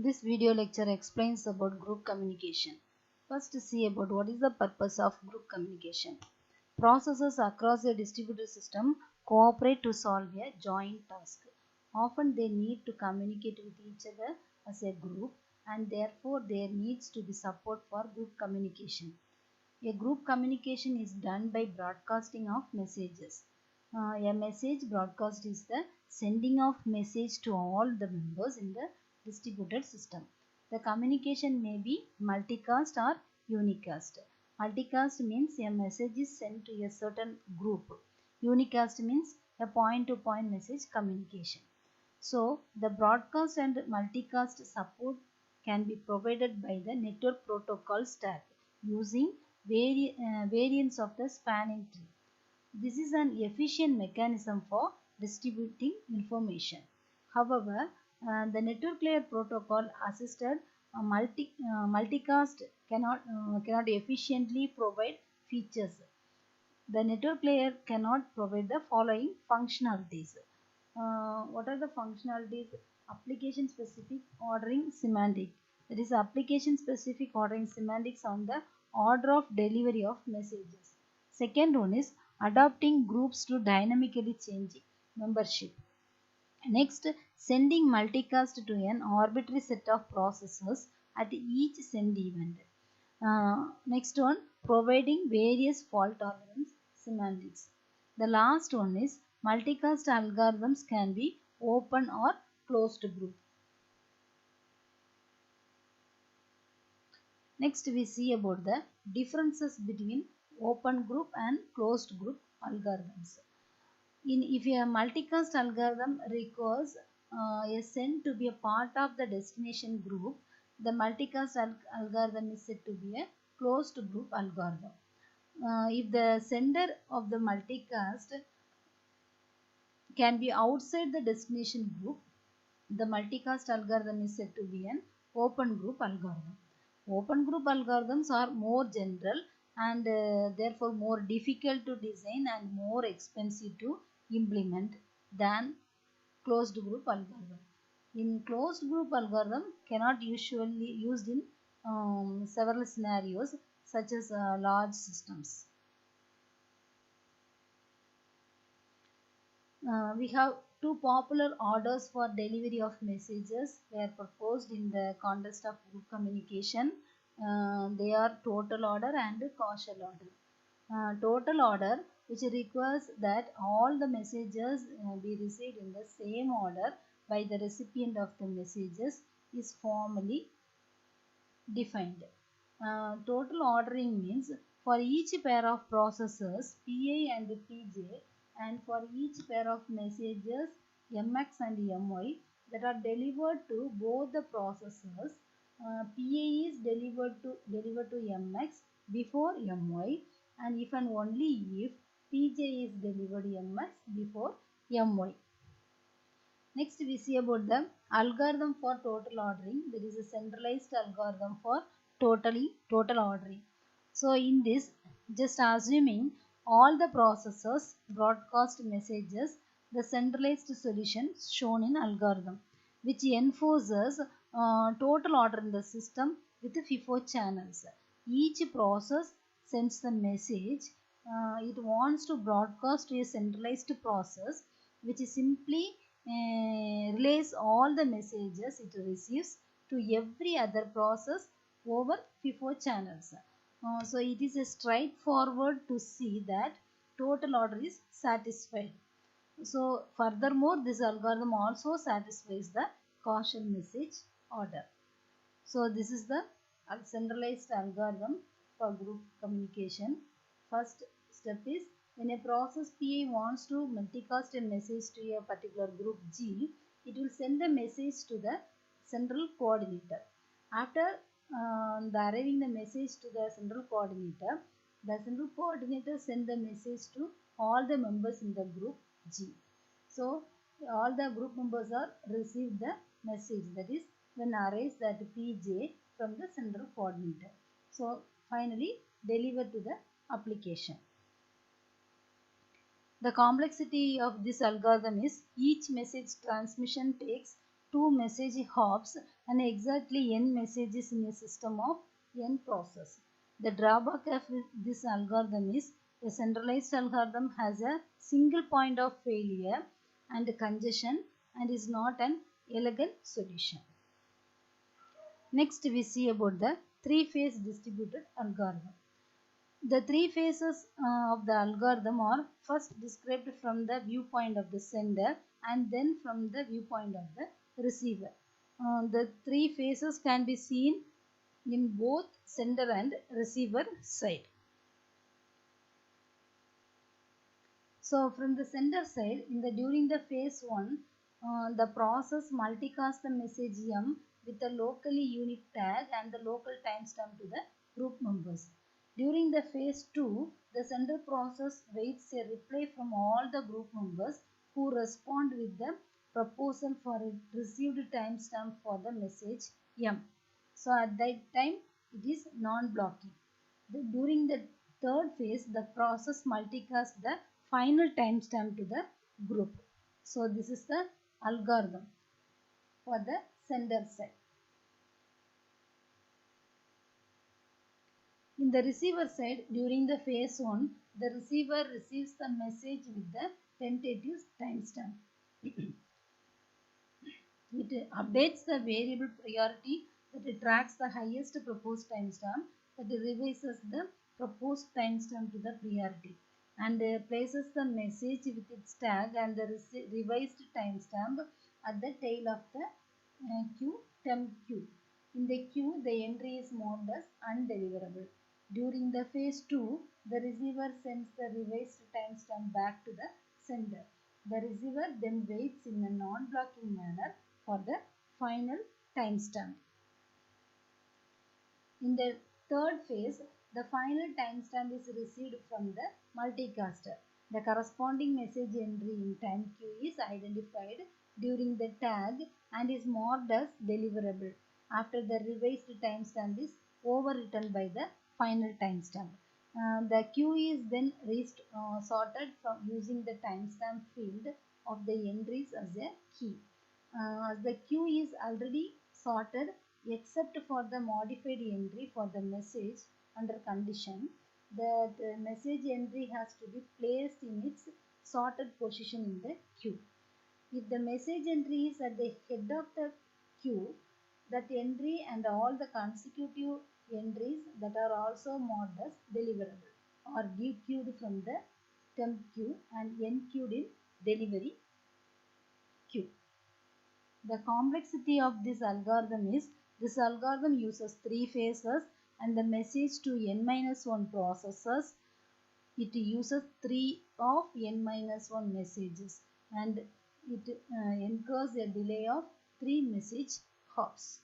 This video lecture explains about group communication. First, see about what is the purpose of group communication. Processes across a distributed system cooperate to solve a joint task. Often they need to communicate with each other as a group, and therefore there needs to be support for group communication. A group communication is done by broadcasting of messages. A message broadcast is the sending of message to all the members in the distributed system. The communication may be multicast or unicast. Multicast means a message is sent to a certain group. Unicast means a point-to-point message communication. So, the broadcast and multicast support can be provided by the network protocol stack using variants of the spanning tree. This is an efficient mechanism for distributing information. However, the network layer protocol assisted multicast cannot efficiently provide features. The network layer cannot provide the following functionalities. What are the functionalities? Application specific ordering semantic. That is application specific ordering semantics on the order of delivery of messages. Second one is adapting groups to dynamically changing membership. Next, sending multicast to an arbitrary set of processors at each send event. Next one, providing various fault tolerance semantics. The last one is multicast algorithms can be open or closed group. Next, we see about the differences between open group and closed group algorithms. If a multicast algorithm requires a send to be a part of the destination group, the multicast algorithm is said to be a closed group algorithm. If the sender of the multicast can be outside the destination group, the multicast algorithm is said to be an open group algorithm. Open group algorithms are more general and therefore more difficult to design and more expensive to implement than closed group algorithm. In closed group algorithm cannot usually used in several scenarios such as large systems. We have two popular orders for delivery of messages were proposed in the context of group communication. They are total order and causal order. Total order, which requires that all the messages be received in the same order by the recipient of the messages, is formally defined. Total ordering means for each pair of processors PI and PJ, and for each pair of messages MX and MY that are delivered to both the processors, PI is delivered to MX before MY, and if and only if PJ is delivered MX before MY. Next, we see about the algorithm for total ordering. There is a centralized algorithm for total ordering. So in this, just assuming all the processors broadcast messages, the centralized solution shown in algorithm, which enforces total order in the system with FIFO channels. Each process sends the message. It wants to broadcast to a centralized process, which simply relays all the messages it receives to every other process over FIFO channels. So it is a straightforward to see that total order is satisfied. So furthermore, this algorithm also satisfies the causal message order. So this is the centralized algorithm for group communication. First step is when a process PI wants to multicast a message to a particular group G, it will send the message to the central coordinator. After arriving the message to the central coordinator send the message to all the members in the group G. So all the group members are received the message, that is when arrives that PJ from the central coordinator. So finally deliver to the application. The complexity of this algorithm is each message transmission takes 2 message hops and exactly n messages in a system of n process. The drawback of this algorithm is a centralized algorithm has a single point of failure and congestion and is not an elegant solution. Next we see about the three-phase distributed algorithm. The three phases of the algorithm are first described from the viewpoint of the sender and then from the viewpoint of the receiver. The three phases can be seen in both sender and receiver side. So from the sender side, during the phase 1, the process multicast the message M with a locally unique tag and the local timestamp to the group members. During the phase 2, the sender process waits a reply from all the group members who respond with the proposal for a received timestamp for the message M. So at that time, it is non-blocking. During the third phase, the process multicasts the final timestamp to the group. So this is the algorithm for the sender side. In the receiver side, during the phase 1, the receiver receives the message with the tentative timestamp. It updates the variable priority that tracks the highest proposed timestamp that revises the proposed timestamp to the priority and places the message with its tag and the revised timestamp at the tail of the queue, temp queue. In the queue, the entry is marked as undeliverable. During the phase 2, the receiver sends the revised timestamp back to the sender. The receiver then waits in a non-blocking manner for the final timestamp. In the third phase, the final timestamp is received from the multicaster. The corresponding message entry in time queue is identified during the tag and is marked as deliverable after the revised timestamp is overwritten by the final timestamp. The queue is then sorted from using the timestamp field of the entries as a key. The queue is already sorted except for the modified entry for the message under condition that the message entry has to be placed in its sorted position in the queue. If the message entry is at the head of the queue, that entry and all the consecutive entries that are also marked as deliverable are dequeued from the temp queue and enqueued in delivery queue. The complexity of this algorithm is this algorithm uses three phases and the message to n-1 processes. It uses 3 of n-1 messages and it incurs a delay of 3 message hops.